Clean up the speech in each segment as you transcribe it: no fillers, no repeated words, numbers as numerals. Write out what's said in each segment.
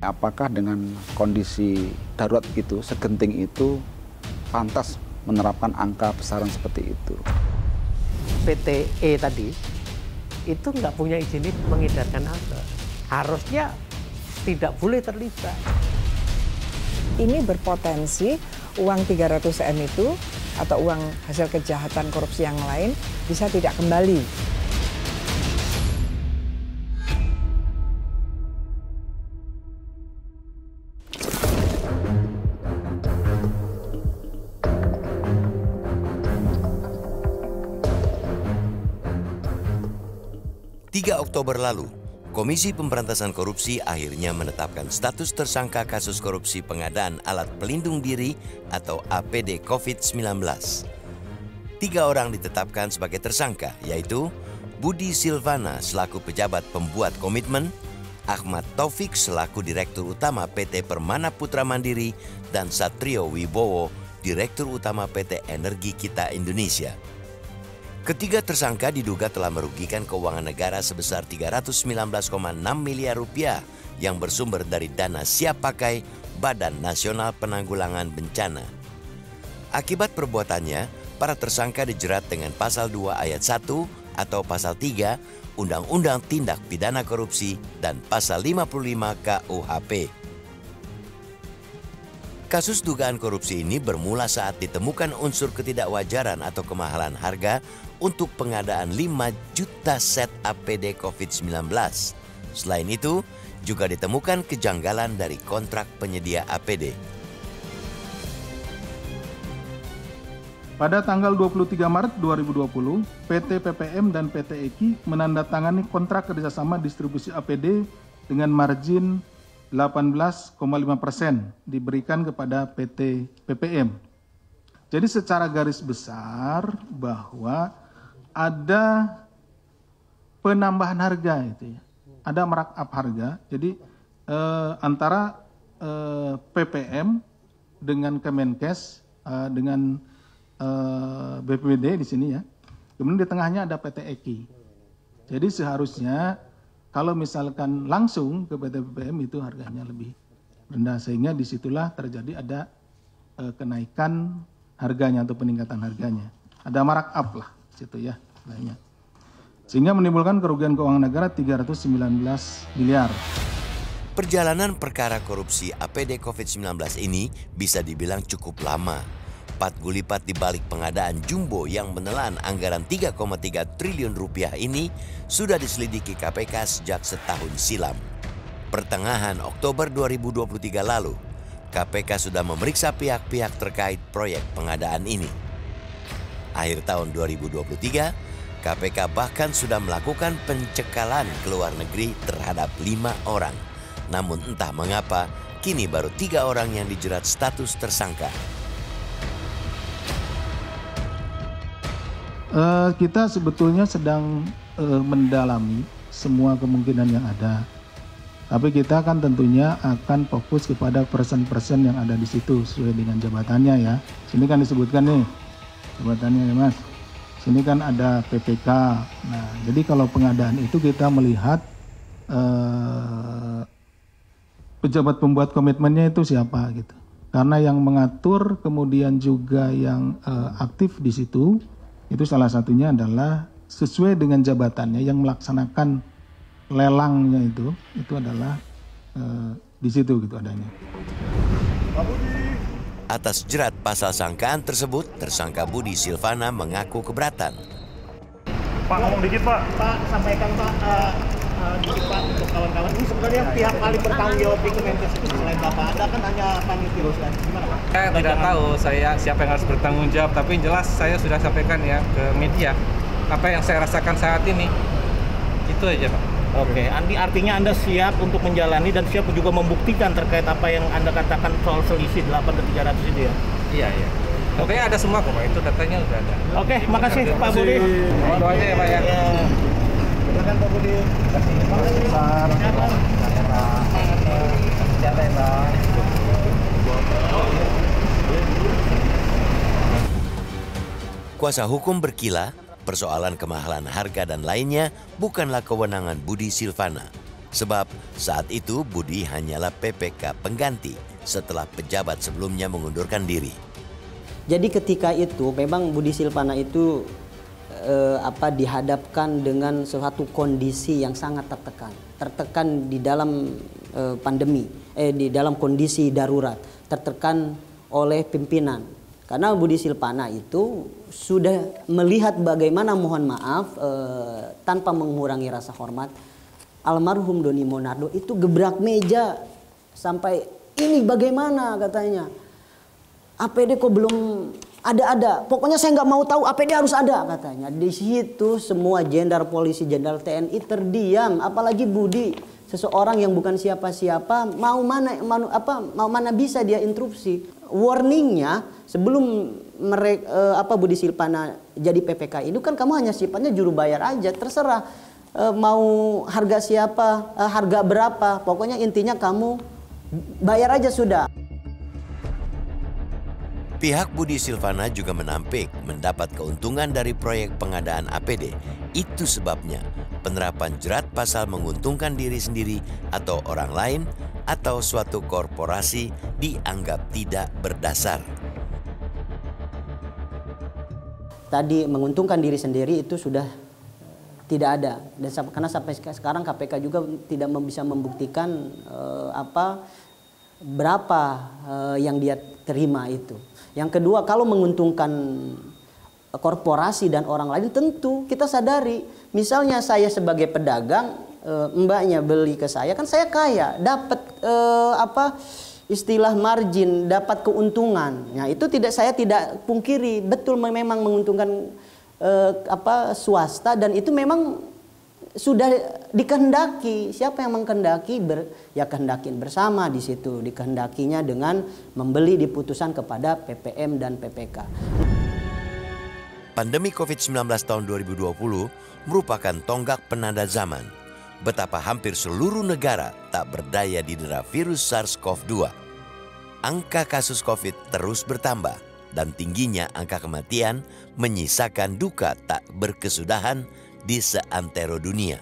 Apakah dengan kondisi darurat itu, segenting itu, pantas menerapkan angka besaran seperti itu? PTE tadi itu nggak punya izin mengedarkan harga. Harusnya tidak boleh terlibat. Ini berpotensi uang 300 M itu atau uang hasil kejahatan korupsi yang lain bisa tidak kembali. 3 Oktober lalu, Komisi Pemberantasan Korupsi akhirnya menetapkan status tersangka kasus korupsi pengadaan alat pelindung diri atau APD COVID-19. 3 orang ditetapkan sebagai tersangka, yaitu Budi Silvana selaku pejabat pembuat komitmen, Ahmad Taufik selaku Direktur Utama PT Permana Putra Mandiri, dan Satrio Wibowo, Direktur Utama PT Energi Kita Indonesia. Ketiga tersangka diduga telah merugikan keuangan negara sebesar 319,6 miliar rupiah yang bersumber dari dana siap pakai Badan Nasional Penanggulangan Bencana. Akibat perbuatannya, para tersangka dijerat dengan Pasal 2 Ayat 1 atau Pasal 3 Undang-Undang Tindak Pidana Korupsi dan Pasal 55 KUHP. Kasus dugaan korupsi ini bermula saat ditemukan unsur ketidakwajaran atau kemahalan harga untuk pengadaan 5 juta set APD COVID-19. Selain itu, juga ditemukan kejanggalan dari kontrak penyedia APD. Pada tanggal 23 Maret 2020, PT PPM dan PT EKI menandatangani kontrak kerjasama distribusi APD dengan margin 18,5% diberikan kepada PT PPM. Jadi secara garis besar bahwa ada penambahan harga itu ya. Ada markup harga. Jadi antara PPM dengan Kemenkes dengan BPBD di sini ya. Kemudian di tengahnya ada PT EKI. Jadi seharusnya kalau misalkan langsung ke PT PPM itu harganya lebih rendah, sehingga disitulah terjadi ada kenaikan harganya atau peningkatan harganya. Ada markup lah situ ya, lainnya. Sehingga menimbulkan kerugian keuangan negara 319 miliar. Perjalanan perkara korupsi APD COVID-19 ini bisa dibilang cukup lama. 4 gulipat di balik pengadaan jumbo yang menelan anggaran 3,3 triliun rupiah ini sudah diselidiki KPK sejak setahun silam. Pertengahan Oktober 2023 lalu, KPK sudah memeriksa pihak-pihak terkait proyek pengadaan ini. Akhir tahun 2023, KPK bahkan sudah melakukan pencekalan ke luar negeri terhadap 5 orang. Namun entah mengapa, kini baru 3 orang yang dijerat status tersangka. Kita sebetulnya sedang mendalami semua kemungkinan yang ada. Tapi kita kan tentunya akan fokus kepada person-person yang ada di situ sesuai dengan jabatannya ya. Sini kan disebutkan nih jabatannya ya Mas. Sini kan ada PPK. Nah, jadi kalau pengadaan itu kita melihat pejabat pembuat komitmennya itu siapa gitu. Karena yang mengatur kemudian juga yang aktif di situ itu salah satunya adalah sesuai dengan jabatannya yang melaksanakan lelangnya itu adalah di situ gitu adanya. Atas jerat pasal sangkaan tersebut, tersangka Budi Silvana mengaku keberatan. Pak, ngomong dikit Pak. Pak, sampaikan Pak, dikit Pak untuk kawan-kawan. Ini sebenarnya pihak paling bertanggung jawab di Kemenkes itu selain Bapak. Ada kan hanya panitia kan? Gimana Pak? Saya tidak tahu siapa yang harus bertanggung jawab, tapi yang jelas saya sudah sampaikan ya ke media apa yang saya rasakan saat ini. Itu aja Pak. Oke, artinya Anda siap untuk menjalani dan siap juga membuktikan terkait apa yang Anda katakan soal selisih 8 dan 300 itu ya? Iya, iya. Oke, ada semua kok Pak, itu datanya udah ada. Oke, makasih Pak Budi. Mohon doanya ya Pak ya. Silakan Pak Budi. Terima kasih besar. Kuasa hukum berkilah, persoalan kemahalan harga dan lainnya bukanlah kewenangan Budi Silvana. Sebab saat itu Budi hanyalah PPK pengganti setelah pejabat sebelumnya mengundurkan diri. Jadi ketika itu memang Budi Silvana itu dihadapkan dengan suatu kondisi yang sangat tertekan di dalam pandemi, di dalam kondisi darurat, tertekan oleh pimpinan. Karena Budi Silvana itu sudah melihat bagaimana, mohon maaf, tanpa mengurangi rasa hormat, almarhum Doni Monardo itu gebrak meja sampai ini bagaimana katanya. APD kok belum ada. Pokoknya saya nggak mau tahu, APD harus ada katanya. Di situ semua jenderal polisi, jenderal TNI terdiam. Apalagi Budi, seseorang yang bukan siapa-siapa, mau mana bisa dia interupsi. Warningnya sebelum Budi Silvana jadi PPK itu kan kamu hanya sifatnya juru bayar aja, terserah mau harga siapa, harga berapa, pokoknya intinya kamu bayar aja sudah. Pihak Budi Silvana juga menampik mendapat keuntungan dari proyek pengadaan APD. Itu sebabnya penerapan jerat pasal menguntungkan diri sendiri atau orang lain atau suatu korporasi dianggap tidak berdasar. Tadi menguntungkan diri sendiri itu sudah tidak ada. Dan karena sampai sekarang KPK juga tidak bisa membuktikan berapa yang dia terima itu. Yang kedua, kalau menguntungkan korporasi dan orang lain tentu kita sadari. Misalnya saya sebagai pedagang, mbaknya beli ke saya, kan saya kaya, dapat istilah margin, dapat keuntungan. Nah, itu saya tidak pungkiri, betul memang menguntungkan swasta, dan itu memang sudah dikehendaki. Siapa yang mengkehendaki? Ya kehendakin bersama di situ. Dikehendakinya dengan membeli diputusan kepada PPM dan PPK. Pandemi COVID-19 tahun 2020 merupakan tonggak penanda zaman. Betapa hampir seluruh negara tak berdaya didera virus SARS-CoV-2. Angka kasus COVID terus bertambah dan tingginya angka kematian menyisakan duka tak berkesudahan di seantero dunia.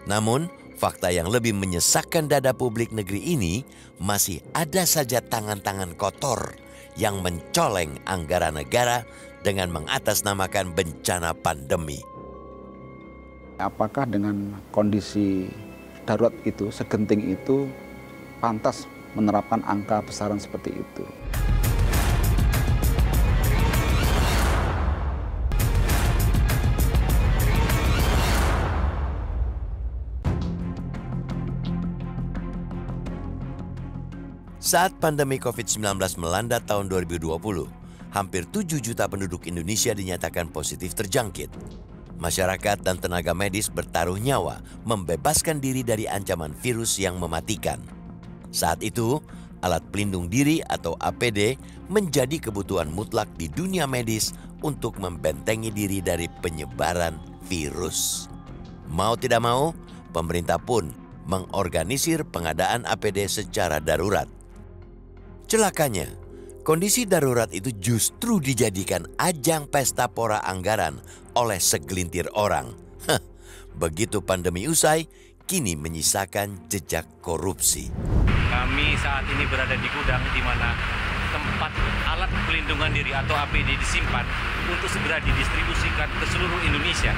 Namun, fakta yang lebih menyesakkan dada publik negeri ini, masih ada saja tangan-tangan kotor yang mencoleng anggaran negara dengan mengatasnamakan bencana pandemi. Apakah dengan kondisi darurat itu, segenting itu, pantas menerapkan angka besaran seperti itu? Saat pandemi COVID-19 melanda tahun 2020, hampir 7 juta penduduk Indonesia dinyatakan positif terjangkit. Masyarakat dan tenaga medis bertaruh nyawa membebaskan diri dari ancaman virus yang mematikan. Saat itu, alat pelindung diri atau APD menjadi kebutuhan mutlak di dunia medis untuk membentengi diri dari penyebaran virus. Mau tidak mau, pemerintah pun mengorganisir pengadaan APD secara darurat. Celakanya, kondisi darurat itu justru dijadikan ajang pesta pora anggaran oleh segelintir orang. Begitu pandemi usai, kini menyisakan jejak korupsi. Kami saat ini berada di gudang di mana tempat alat pelindungan diri atau APD disimpan untuk segera didistribusikan ke seluruh Indonesia.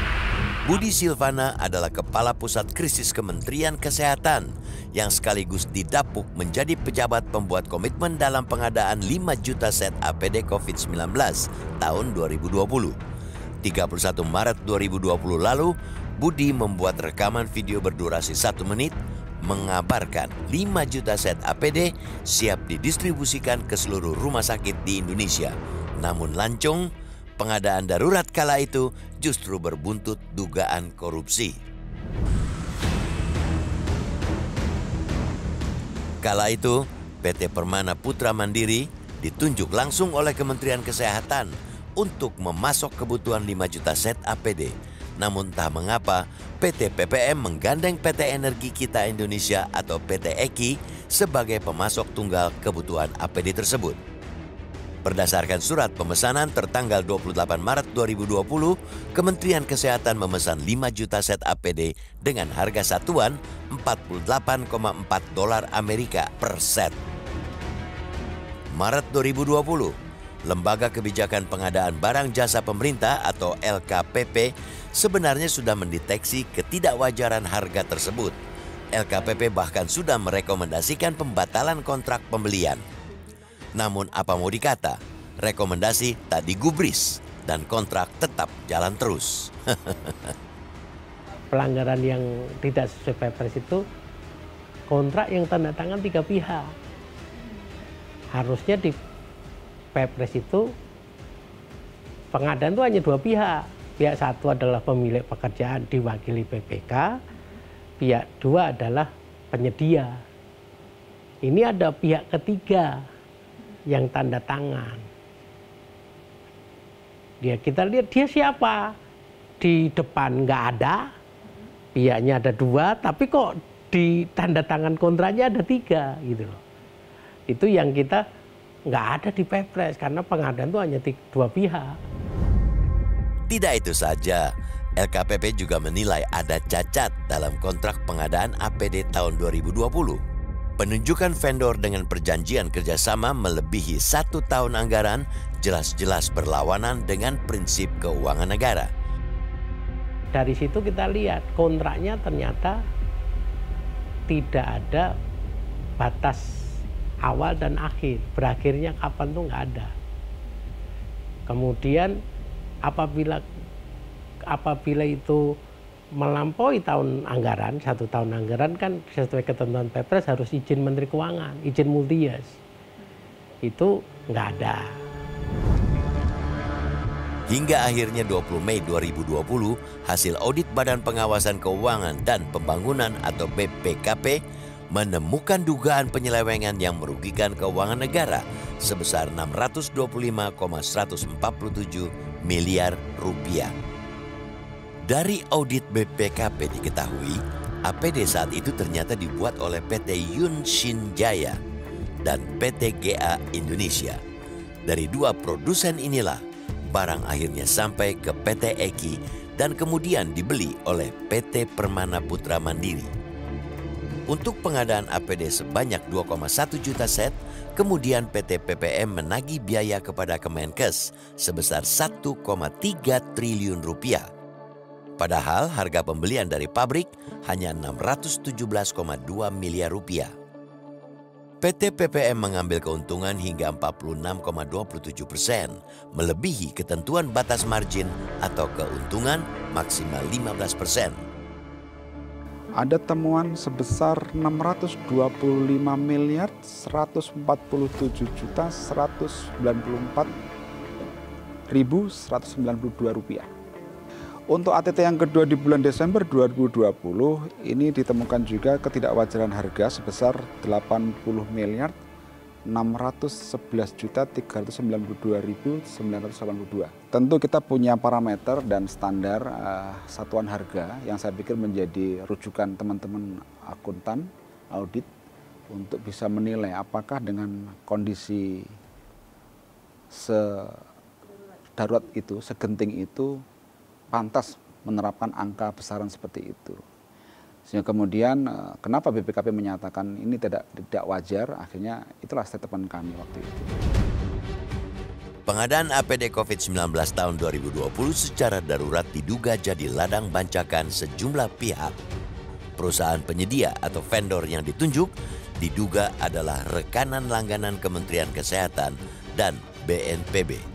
Budi Silvana adalah Kepala Pusat Krisis Kementerian Kesehatan yang sekaligus didapuk menjadi pejabat pembuat komitmen dalam pengadaan 5 juta set APD COVID-19 tahun 2020. 31 Maret 2020 lalu, Budi membuat rekaman video berdurasi 1 menit mengabarkan 5 juta set APD siap didistribusikan ke seluruh rumah sakit di Indonesia. Namun lancung, pengadaan darurat kala itu justru berbuntut dugaan korupsi. Kala itu, PT Permana Putra Mandiri ditunjuk langsung oleh Kementerian Kesehatan untuk memasok kebutuhan 5 juta set APD. Namun entah mengapa, PT PPM menggandeng PT Energi Kita Indonesia atau PT EKI sebagai pemasok tunggal kebutuhan APD tersebut. Berdasarkan surat pemesanan tertanggal 28 Maret 2020, Kementerian Kesehatan memesan 5 juta set APD dengan harga satuan $48,4 Amerika per set. Maret 2020, Lembaga Kebijakan Pengadaan Barang Jasa Pemerintah atau LKPP sebenarnya sudah mendeteksi ketidakwajaran harga tersebut. LKPP bahkan sudah merekomendasikan pembatalan kontrak pembelian. Namun apa mau dikata, rekomendasi tak digubris dan kontrak tetap jalan terus. Pelanggaran yang tidak sesuai Perpres itu kontrak yang tanda tangan 3 pihak. Harusnya di Perpres itu pengadaan itu hanya 2 pihak. Pihak satu adalah pemilik pekerjaan diwakili PPK, pihak 2 adalah penyedia. Ini ada pihak ketiga yang tanda tangan. Kita lihat dia siapa. Di depan nggak ada, pihaknya ada 2, tapi kok di tanda tangan kontraknya ada 3 gitu loh. Itu yang kita nggak ada di Perpres karena pengadaan itu hanya 2 pihak. Tidak itu saja, LKPP juga menilai ada cacat dalam kontrak pengadaan APD tahun 2020. Penunjukan vendor dengan perjanjian kerjasama melebihi 1 tahun anggaran jelas-jelas berlawanan dengan prinsip keuangan negara. Dari situ kita lihat kontraknya ternyata tidak ada batas awal dan akhir. Berakhirnya kapan tuh nggak ada. Kemudian apabila itu melampaui tahun anggaran, 1 tahun anggaran kan sesuai ketentuan Perpres harus izin Menteri Keuangan, izin multi-years. Itu nggak ada. Hingga akhirnya 20 Mei 2020, hasil audit Badan Pengawasan Keuangan dan Pembangunan atau BPKP menemukan dugaan penyelewengan yang merugikan keuangan negara sebesar 625,147 miliar rupiah. Dari audit BPKP diketahui, APD saat itu ternyata dibuat oleh PT Yun Shin Jaya dan PT GA Indonesia. Dari 2 produsen inilah, barang akhirnya sampai ke PT EKI dan kemudian dibeli oleh PT Permana Putra Mandiri. Untuk pengadaan APD sebanyak 2,1 juta set, kemudian PT PPM menagih biaya kepada Kemenkes sebesar 1,3 triliun rupiah. Padahal harga pembelian dari pabrik hanya 617,2 miliar rupiah. PT PPM mengambil keuntungan hingga 46,27%, melebihi ketentuan batas margin atau keuntungan maksimal 15%. Ada temuan sebesar 625 miliar 147 juta 194.192 rupiah. Untuk ATT yang kedua di bulan Desember 2020, ini ditemukan juga ketidakwajaran harga sebesar 80 miliar 611 juta 392.982. Tentu kita punya parameter dan standar satuan harga yang saya pikir menjadi rujukan teman-teman akuntan audit untuk bisa menilai apakah dengan kondisi sedarurat itu, segenting itu, pantas menerapkan angka besaran seperti itu. Sehingga kemudian kenapa BPKP menyatakan ini tidak wajar, akhirnya itulah statement kami waktu itu. Pengadaan APD COVID-19 tahun 2020 secara darurat diduga jadi ladang bancakan sejumlah pihak. Perusahaan penyedia atau vendor yang ditunjuk diduga adalah rekanan langganan Kementerian Kesehatan dan BNPB.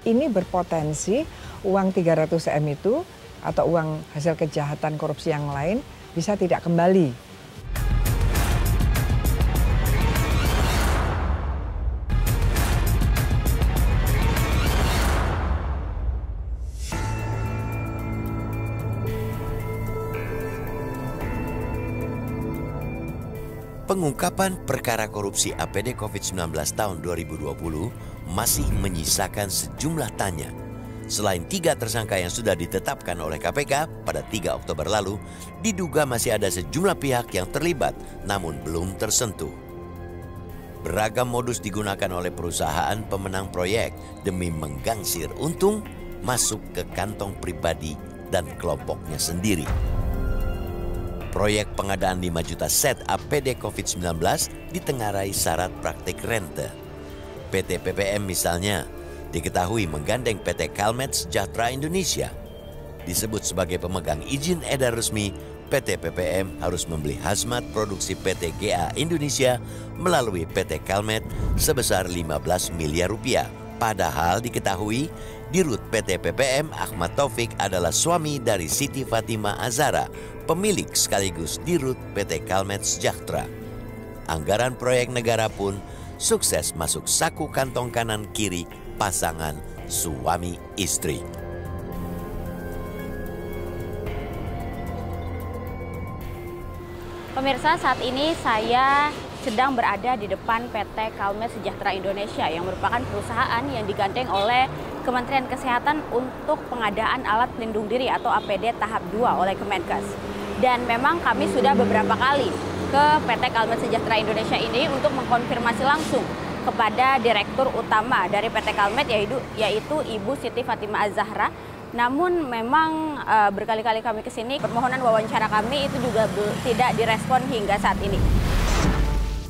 Ini berpotensi uang 300 M itu atau uang hasil kejahatan korupsi yang lain bisa tidak kembali. Pengungkapan perkara korupsi APD COVID-19 tahun 2020 masih menyisakan sejumlah tanya. Selain 3 tersangka yang sudah ditetapkan oleh KPK pada 3 Oktober lalu, diduga masih ada sejumlah pihak yang terlibat namun belum tersentuh. Beragam modus digunakan oleh perusahaan pemenang proyek demi menggangsir untung masuk ke kantong pribadi dan kelompoknya sendiri. Proyek pengadaan 5 juta set APD COVID-19 ditengarai syarat praktik rente. PT PPM misalnya diketahui menggandeng PT Kalmet Sejahtera Indonesia. Disebut sebagai pemegang izin edar resmi, PT PPM harus membeli hazmat produksi PT GA Indonesia melalui PT Kalmet sebesar 15 miliar rupiah. Padahal diketahui Dirut PT PPM Ahmad Taufik adalah suami dari Siti Fatimah Azhara, pemilik sekaligus Dirut PT Kalmet Sejahtera. Anggaran proyek negara pun sukses masuk saku kantong kanan kiri pasangan suami istri. Pemirsa, saat ini saya sedang berada di depan PT Kalmet Sejahtera Indonesia yang merupakan perusahaan yang digandeng oleh Kementerian Kesehatan untuk pengadaan alat pelindung diri atau APD tahap 2 oleh Kemenkes. Dan memang kami sudah beberapa kali ke PT Kalmet Sejahtera Indonesia ini untuk mengkonfirmasi langsung kepada Direktur Utama dari PT Kalmet yaitu Ibu Siti Fatimah Azhara. Namun memang berkali-kali kami ke sini, permohonan wawancara kami itu juga tidak direspon hingga saat ini.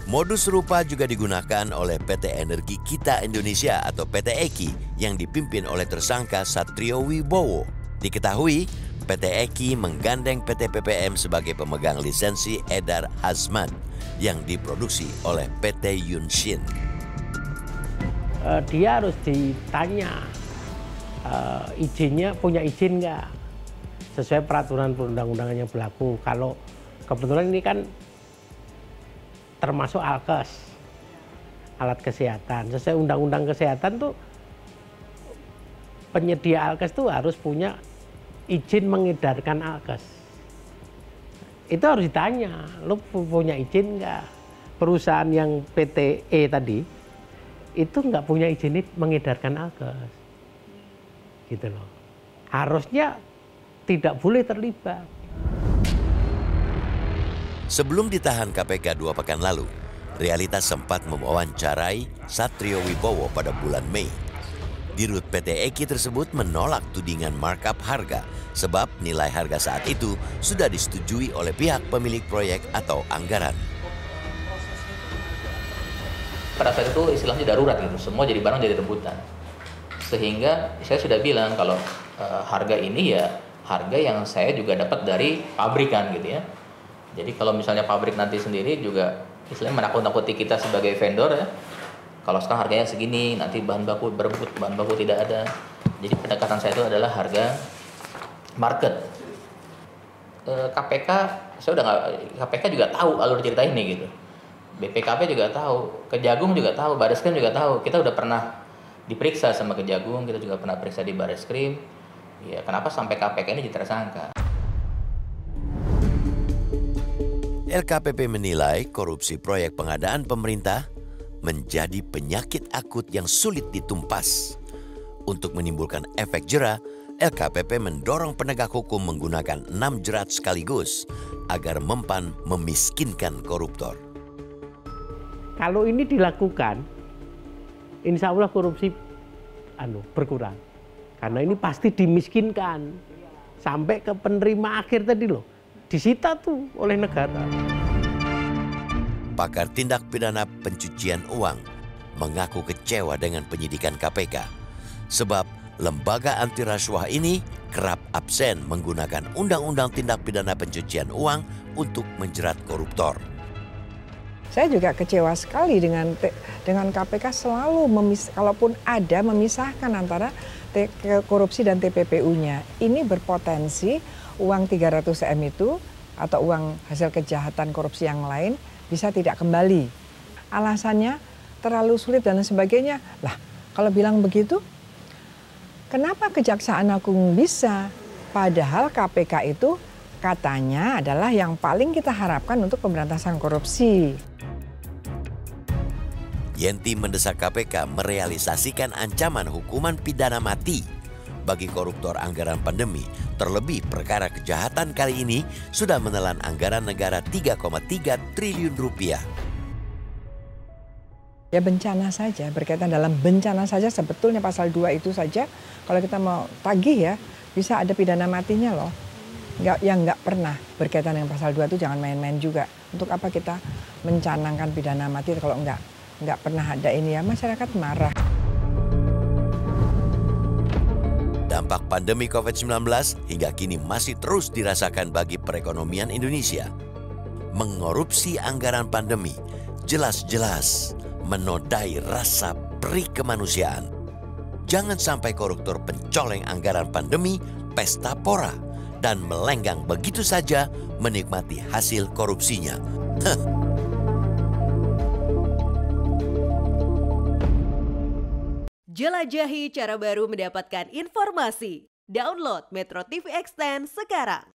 Modus serupa juga digunakan oleh PT Energi Kita Indonesia atau PT EKI yang dipimpin oleh tersangka Satrio Wibowo. Diketahui PT EKI menggandeng PT PPM sebagai pemegang lisensi edar hazmat yang diproduksi oleh PT Yunshin. Dia harus ditanya izinnya, punya izin nggak sesuai peraturan perundang-undangan yang berlaku. Kalau kebetulan ini kan termasuk alkes, alat kesehatan. Sesuai undang-undang kesehatan tuh penyedia alkes tuh harus punya izin mengedarkan alkes. Itu harus ditanya, lu punya izin nggak? Perusahaan yang PTE tadi itu nggak punya izin mengedarkan alkes. Gitu loh. Harusnya tidak boleh terlibat. Sebelum ditahan KPK 2 pekan lalu, Realitas sempat mewawancarai Satrio Wibowo pada bulan Mei. Dirut PT EKI tersebut menolak tudingan markup harga sebab nilai harga saat itu sudah disetujui oleh pihak pemilik proyek atau anggaran. Pada saat itu istilahnya darurat gitu, semua jadi barang jadi rebutan. Sehingga saya sudah bilang kalau harga ini ya harga yang saya juga dapat dari pabrikan gitu ya. Jadi kalau misalnya pabrik nanti sendiri juga istilahnya menakut-nakuti kita sebagai vendor ya. Kalau sekarang harganya segini, nanti bahan baku berebut, bahan baku tidak ada. Jadi pendekatan saya itu adalah harga market. KPK saya udah KPK juga tahu alur cerita ini gitu. BPKP juga tahu, Kejagung juga tahu, Bareskrim juga tahu. Kita udah pernah diperiksa sama Kejagung, kita juga pernah periksa di Bareskrim. Ya, kenapa sampai KPK ini jadi tersangka? LKPP menilai korupsi proyek pengadaan pemerintah menjadi penyakit akut yang sulit ditumpas. Untuk menimbulkan efek jera, LKPP mendorong penegak hukum menggunakan 6 jerat sekaligus agar mempan memiskinkan koruptor. Kalau ini dilakukan, insya Allah korupsi berkurang. Karena ini pasti dimiskinkan. Sampai ke penerima akhir tadi loh. Disita tuh oleh negara. Pakar tindak pidana pencucian uang mengaku kecewa dengan penyidikan KPK. Sebab lembaga anti rasuah ini kerap absen menggunakan undang-undang tindak pidana pencucian uang untuk menjerat koruptor. Saya juga kecewa sekali dengan KPK selalu kalaupun ada memisahkan antara korupsi dan TPPU-nya. Ini berpotensi uang 300M itu atau uang hasil kejahatan korupsi yang lain bisa tidak kembali. Alasannya terlalu sulit dan sebagainya. Lah, kalau bilang begitu, kenapa Kejaksaan Agung bisa? Padahal KPK itu katanya adalah yang paling kita harapkan untuk pemberantasan korupsi. Yenti mendesak KPK merealisasikan ancaman hukuman pidana mati bagi koruptor anggaran pandemi. Terlebih perkara kejahatan kali ini sudah menelan anggaran negara 3,3 triliun rupiah. Ya bencana saja, berkaitan dalam bencana saja sebetulnya pasal 2 itu saja kalau kita mau tagih ya bisa ada pidana matinya loh. Yang nggak pernah berkaitan dengan pasal 2 itu jangan main-main juga. Untuk apa kita mencanangkan pidana mati kalau nggak pernah ada ini ya, masyarakat marah. Dampak pandemi COVID-19 hingga kini masih terus dirasakan bagi perekonomian Indonesia. Mengorupsi anggaran pandemi jelas-jelas menodai rasa peri kemanusiaan. Jangan sampai koruptor pencoleng anggaran pandemi pesta pora dan melenggang begitu saja menikmati hasil korupsinya. Jelajahi cara baru mendapatkan informasi. Download Metro TV Extend sekarang.